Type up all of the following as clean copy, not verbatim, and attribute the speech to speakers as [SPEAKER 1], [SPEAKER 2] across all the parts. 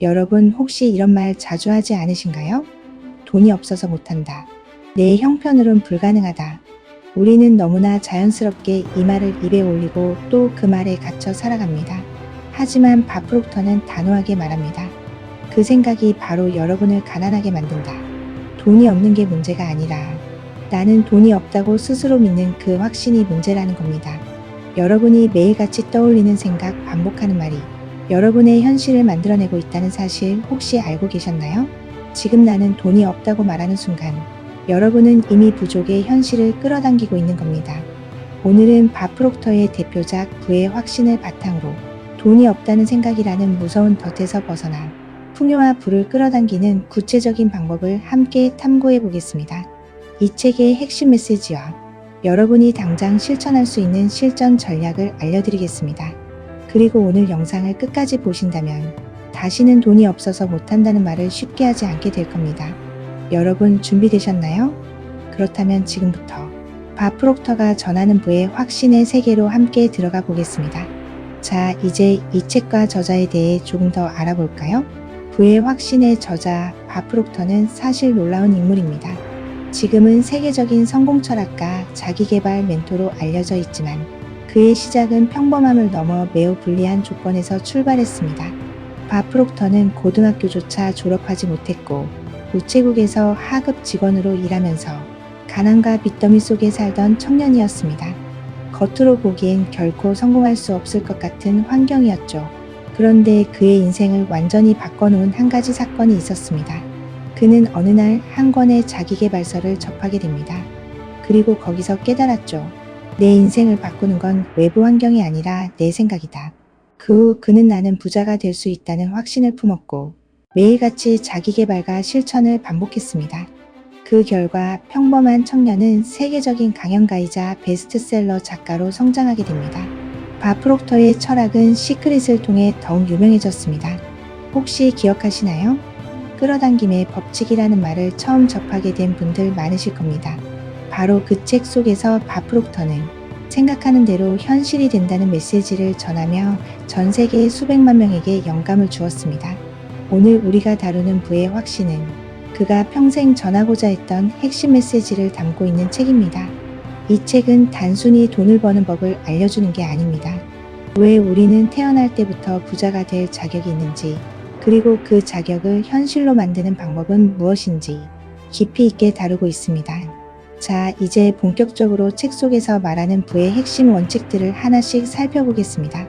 [SPEAKER 1] 여러분 혹시 이런 말 자주 하지 않으신가요? 돈이 없어서 못한다. 내 형편으론 불가능하다. 우리는 너무나 자연스럽게 이 말을 입에 올리고 또 그 말에 갇혀 살아갑니다. 하지만 바프록터는 단호하게 말합니다. 그 생각이 바로 여러분을 가난하게 만든다. 돈이 없는 게 문제가 아니라 나는 돈이 없다고 스스로 믿는 그 확신이 문제라는 겁니다. 여러분이 매일같이 떠올리는 생각, 반복하는 말이 여러분의 현실을 만들어내고 있다는 사실 혹시 알고 계셨나요? 지금 나는 돈이 없다고 말하는 순간 여러분은 이미 부족의 현실을 끌어당기고 있는 겁니다. 오늘은 바프록터의 대표작 부의 확신을 바탕으로 돈이 없다는 생각이라는 무서운 덫에서 벗어나 풍요와 부를 끌어당기는 구체적인 방법을 함께 탐구해 보겠습니다. 이 책의 핵심 메시지와 여러분이 당장 실천할 수 있는 실전 전략을 알려드리겠습니다. 그리고 오늘 영상을 끝까지 보신다면 다시는 돈이 없어서 못한다는 말을 쉽게 하지 않게 될 겁니다. 여러분 준비되셨나요? 그렇다면 지금부터 바프록터가 전하는 부의 확신의 세계로 함께 들어가 보겠습니다. 자, 이제 이 책과 저자에 대해 조금 더 알아볼까요? 부의 확신의 저자 바프록터는 사실 놀라운 인물입니다. 지금은 세계적인 성공 철학가, 자기개발 멘토로 알려져 있지만 그의 시작은 평범함을 넘어 매우 불리한 조건에서 출발했습니다. 바프록터는 고등학교조차 졸업하지 못했고 우체국에서 하급 직원으로 일하면서 가난과 빚더미 속에 살던 청년이었습니다. 겉으로 보기엔 결코 성공할 수 없을 것 같은 환경이었죠. 그런데 그의 인생을 완전히 바꿔놓은 한 가지 사건이 있었습니다. 그는 어느 날 한 권의 자기계발서를 접하게 됩니다. 그리고 거기서 깨달았죠. 내 인생을 바꾸는 건 외부 환경이 아니라 내 생각이다. 그 후 그는 나는 부자가 될 수 있다는 확신을 품었고 매일같이 자기계발과 실천을 반복했습니다. 그 결과 평범한 청년은 세계적인 강연가이자 베스트셀러 작가로 성장하게 됩니다. 바프록터의 철학은 시크릿을 통해 더욱 유명해졌습니다. 혹시 기억하시나요? 끌어당김의 법칙이라는 말을 처음 접하게 된 분들 많으실 겁니다. 바로 그 책 속에서 바프록터는 생각하는 대로 현실이 된다는 메시지를 전하며 전 세계의 수백만 명에게 영감을 주었습니다. 오늘 우리가 다루는 부의 확신은 그가 평생 전하고자 했던 핵심 메시지를 담고 있는 책입니다. 이 책은 단순히 돈을 버는 법을 알려주는 게 아닙니다. 왜 우리는 태어날 때부터 부자가 될 자격이 있는지, 그리고 그 자격을 현실로 만드는 방법은 무엇인지 깊이 있게 다루고 있습니다. 자, 이제 본격적으로 책 속에서 말하는 부의 핵심 원칙들을 하나씩 살펴보겠습니다.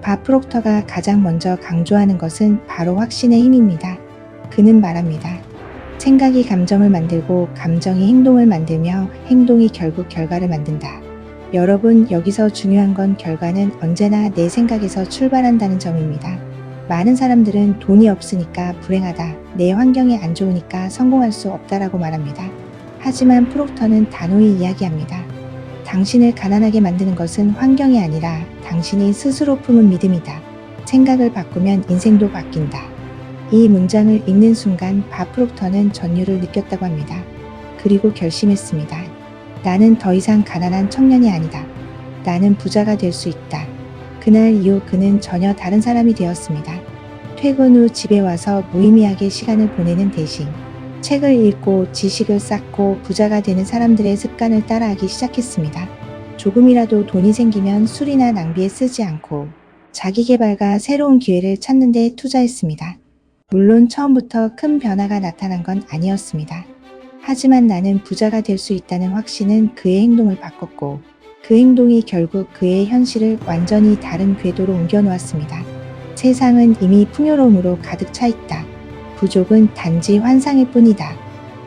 [SPEAKER 1] 바프록터가 가장 먼저 강조하는 것은 바로 확신의 힘입니다. 그는 말합니다. 생각이 감정을 만들고 감정이 행동을 만들며 행동이 결국 결과를 만든다. 여러분, 여기서 중요한 건 결과는 언제나 내 생각에서 출발한다는 점입니다. 많은 사람들은 돈이 없으니까 불행하다, 내 환경이 안 좋으니까 성공할 수 없다라고 말합니다. 하지만 프록터는 단호히 이야기합니다. 당신을 가난하게 만드는 것은 환경이 아니라 당신이 스스로 품은 믿음이다. 생각을 바꾸면 인생도 바뀐다. 이 문장을 읽는 순간 바프록터는 전율을 느꼈다고 합니다. 그리고 결심했습니다. 나는 더 이상 가난한 청년이 아니다. 나는 부자가 될 수 있다. 그날 이후 그는 전혀 다른 사람이 되었습니다. 퇴근 후 집에 와서 무의미하게 시간을 보내는 대신 책을 읽고 지식을 쌓고 부자가 되는 사람들의 습관을 따라하기 시작했습니다. 조금이라도 돈이 생기면 술이나 낭비에 쓰지 않고 자기계발과 새로운 기회를 찾는 데 투자했습니다. 물론 처음부터 큰 변화가 나타난 건 아니었습니다. 하지만 나는 부자가 될 수 있다는 확신은 그의 행동을 바꿨고 그 행동이 결국 그의 현실을 완전히 다른 궤도로 옮겨 놓았습니다. 세상은 이미 풍요로움으로 가득 차 있다. 부족은 단지 환상일 뿐이다.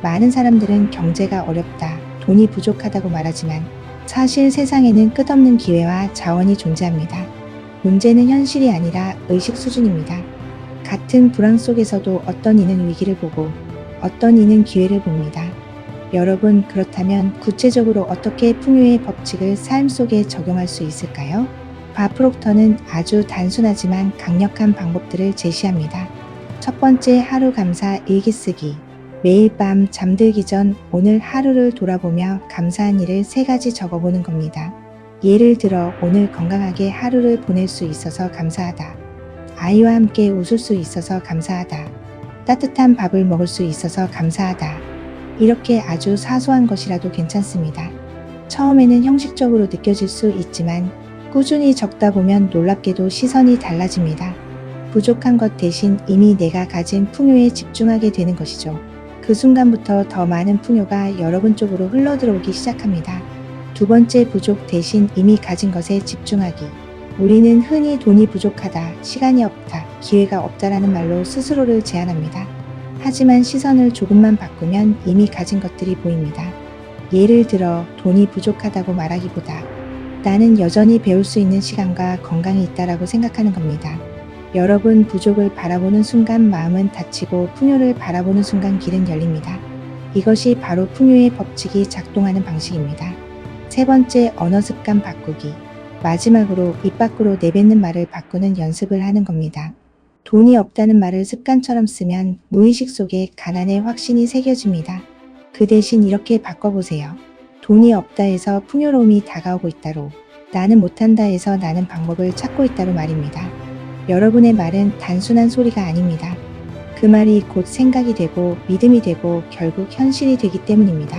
[SPEAKER 1] 많은 사람들은 경제가 어렵다, 돈이 부족하다고 말하지만 사실 세상에는 끝없는 기회와 자원이 존재합니다. 문제는 현실이 아니라 의식 수준입니다. 같은 불황 속에서도 어떤 이는 위기를 보고 어떤 이는 기회를 봅니다. 여러분, 그렇다면 구체적으로 어떻게 풍요의 법칙을 삶 속에 적용할 수 있을까요? 바프록터는 아주 단순하지만 강력한 방법들을 제시합니다. 첫 번째, 하루 감사 일기 쓰기. 매일 밤 잠들기 전 오늘 하루를 돌아보며 감사한 일을 3가지 적어보는 겁니다. 예를 들어 오늘 건강하게 하루를 보낼 수 있어서 감사하다. 아이와 함께 웃을 수 있어서 감사하다. 따뜻한 밥을 먹을 수 있어서 감사하다. 이렇게 아주 사소한 것이라도 괜찮습니다. 처음에는 형식적으로 느껴질 수 있지만 꾸준히 적다 보면 놀랍게도 시선이 달라집니다. 부족한 것 대신 이미 내가 가진 풍요에 집중하게 되는 것이죠. 그 순간부터 더 많은 풍요가 여러분 쪽으로 흘러들어오기 시작합니다. 두 번째, 부족 대신 이미 가진 것에 집중하기. 우리는 흔히 돈이 부족하다, 시간이 없다, 기회가 없다라는 말로 스스로를 제한합니다. 하지만 시선을 조금만 바꾸면 이미 가진 것들이 보입니다. 예를 들어 돈이 부족하다고 말하기보다 나는 여전히 배울 수 있는 시간과 건강이 있다라고 생각하는 겁니다. 여러분, 부족을 바라보는 순간 마음은 닫히고 풍요를 바라보는 순간 길은 열립니다. 이것이 바로 풍요의 법칙이 작동하는 방식입니다. 세 번째, 언어 습관 바꾸기. 마지막으로 입 밖으로 내뱉는 말을 바꾸는 연습을 하는 겁니다. 돈이 없다는 말을 습관처럼 쓰면 무의식 속에 가난의 확신이 새겨집니다. 그 대신 이렇게 바꿔보세요. 돈이 없다 해서 풍요로움이 다가오고 있다로, 나는 못한다 해서 나는 방법을 찾고 있다로 말입니다. 여러분의 말은 단순한 소리가 아닙니다. 그 말이 곧 생각이 되고 믿음이 되고 결국 현실이 되기 때문입니다.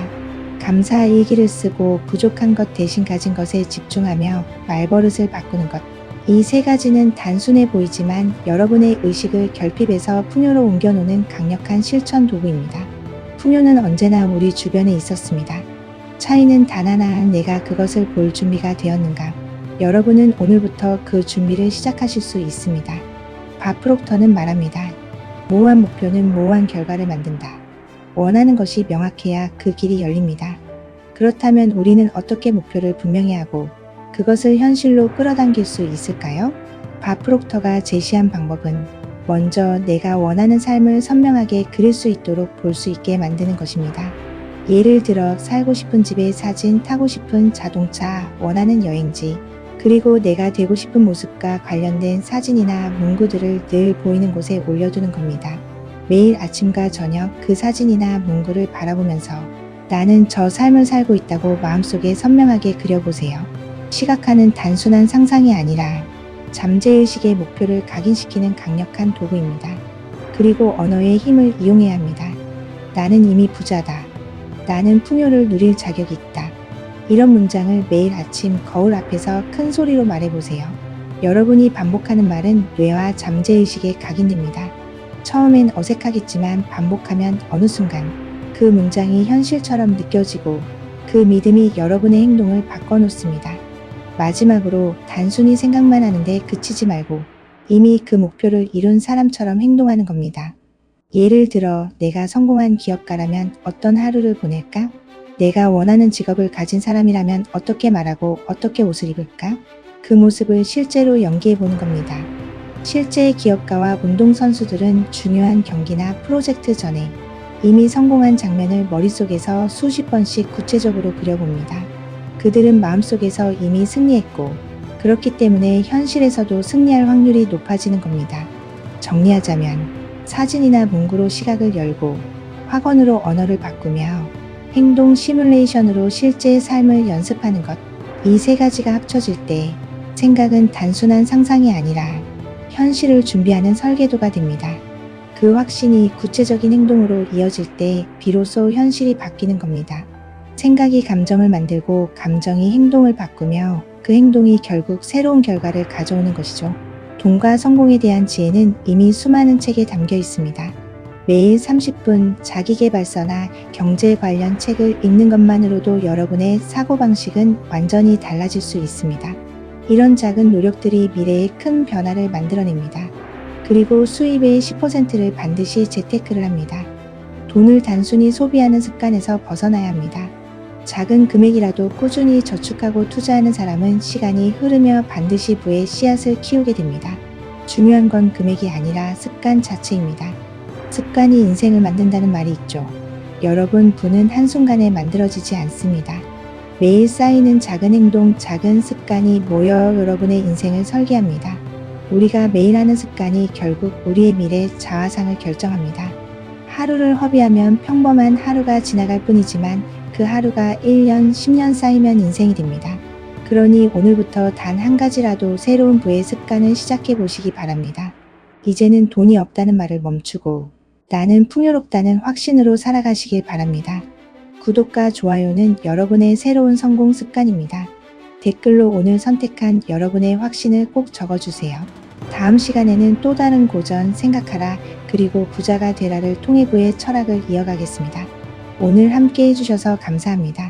[SPEAKER 1] 감사 일기를 쓰고 부족한 것 대신 가진 것에 집중하며 말버릇을 바꾸는 것. 이 세 가지는 단순해 보이지만 여러분의 의식을 결핍해서 풍요로 옮겨놓는 강력한 실천 도구입니다. 풍요는 언제나 우리 주변에 있었습니다. 차이는 단 하나, 내가 그것을 볼 준비가 되었는가. 여러분은 오늘부터 그 준비를 시작하실 수 있습니다. 밥 프록터는 말합니다. 모호한 목표는 모호한 결과를 만든다. 원하는 것이 명확해야 그 길이 열립니다. 그렇다면 우리는 어떻게 목표를 분명히 하고 그것을 현실로 끌어당길 수 있을까요? 밥 프록터가 제시한 방법은 먼저 내가 원하는 삶을 선명하게 그릴 수 있도록 볼 수 있게 만드는 것입니다. 예를 들어 살고 싶은 집의 사진, 타고 싶은 자동차, 원하는 여행지, 그리고 내가 되고 싶은 모습과 관련된 사진이나 문구들을 늘 보이는 곳에 올려두는 겁니다. 매일 아침과 저녁 그 사진이나 문구를 바라보면서 나는 저 삶을 살고 있다고 마음속에 선명하게 그려보세요. 시각화는 단순한 상상이 아니라 잠재의식의 목표를 각인시키는 강력한 도구입니다. 그리고 언어의 힘을 이용해야 합니다. 나는 이미 부자다. 나는 풍요를 누릴 자격이 있다. 이런 문장을 매일 아침 거울 앞에서 큰 소리로 말해보세요. 여러분이 반복하는 말은 뇌와 잠재의식에 각인됩니다. 처음엔 어색하겠지만 반복하면 어느 순간 그 문장이 현실처럼 느껴지고 그 믿음이 여러분의 행동을 바꿔놓습니다. 마지막으로 단순히 생각만 하는데 그치지 말고 이미 그 목표를 이룬 사람처럼 행동하는 겁니다. 예를 들어 내가 성공한 기업가라면 어떤 하루를 보낼까? 내가 원하는 직업을 가진 사람이라면 어떻게 말하고 어떻게 옷을 입을까? 그 모습을 실제로 연기해 보는 겁니다. 실제 기업가와 운동선수들은 중요한 경기나 프로젝트 전에 이미 성공한 장면을 머릿속에서 수십 번씩 구체적으로 그려봅니다. 그들은 마음속에서 이미 승리했고 그렇기 때문에 현실에서도 승리할 확률이 높아지는 겁니다. 정리하자면 사진이나 문구로 시각을 열고 확언으로 언어를 바꾸며 행동 시뮬레이션으로 실제의 삶을 연습하는 것. 이 세 가지가 합쳐질 때 생각은 단순한 상상이 아니라 현실을 준비하는 설계도가 됩니다. 그 확신이 구체적인 행동으로 이어질 때 비로소 현실이 바뀌는 겁니다. 생각이 감정을 만들고 감정이 행동을 바꾸며 그 행동이 결국 새로운 결과를 가져오는 것이죠. 돈과 성공에 대한 지혜는 이미 수많은 책에 담겨 있습니다. 매일 30분 자기계발서나 경제 관련 책을 읽는 것만으로도 여러분의 사고방식은 완전히 달라질 수 있습니다. 이런 작은 노력들이 미래에 큰 변화를 만들어냅니다. 그리고 수입의 10%를 반드시 재테크를 합니다. 돈을 단순히 소비하는 습관에서 벗어나야 합니다. 작은 금액이라도 꾸준히 저축하고 투자하는 사람은 시간이 흐르며 반드시 부의 씨앗을 키우게 됩니다. 중요한 건 금액이 아니라 습관 자체입니다. 습관이 인생을 만든다는 말이 있죠. 여러분, 부는 한순간에 만들어지지 않습니다. 매일 쌓이는 작은 행동, 작은 습관이 모여 여러분의 인생을 설계합니다. 우리가 매일 하는 습관이 결국 우리의 미래 자화상을 결정합니다. 하루를 허비하면 평범한 하루가 지나갈 뿐이지만 그 하루가 1년, 10년 쌓이면 인생이 됩니다. 그러니 오늘부터 단 한 가지라도 새로운 부의 습관을 시작해 보시기 바랍니다. 이제는 돈이 없다는 말을 멈추고 나는 풍요롭다는 확신으로 살아가시길 바랍니다. 구독과 좋아요는 여러분의 새로운 성공 습관입니다. 댓글로 오늘 선택한 여러분의 확신을 꼭 적어주세요. 다음 시간에는 또 다른 고전 생각하라 그리고 부자가 되라를 통해부의 철학을 이어가겠습니다. 오늘 함께 해주셔서 감사합니다.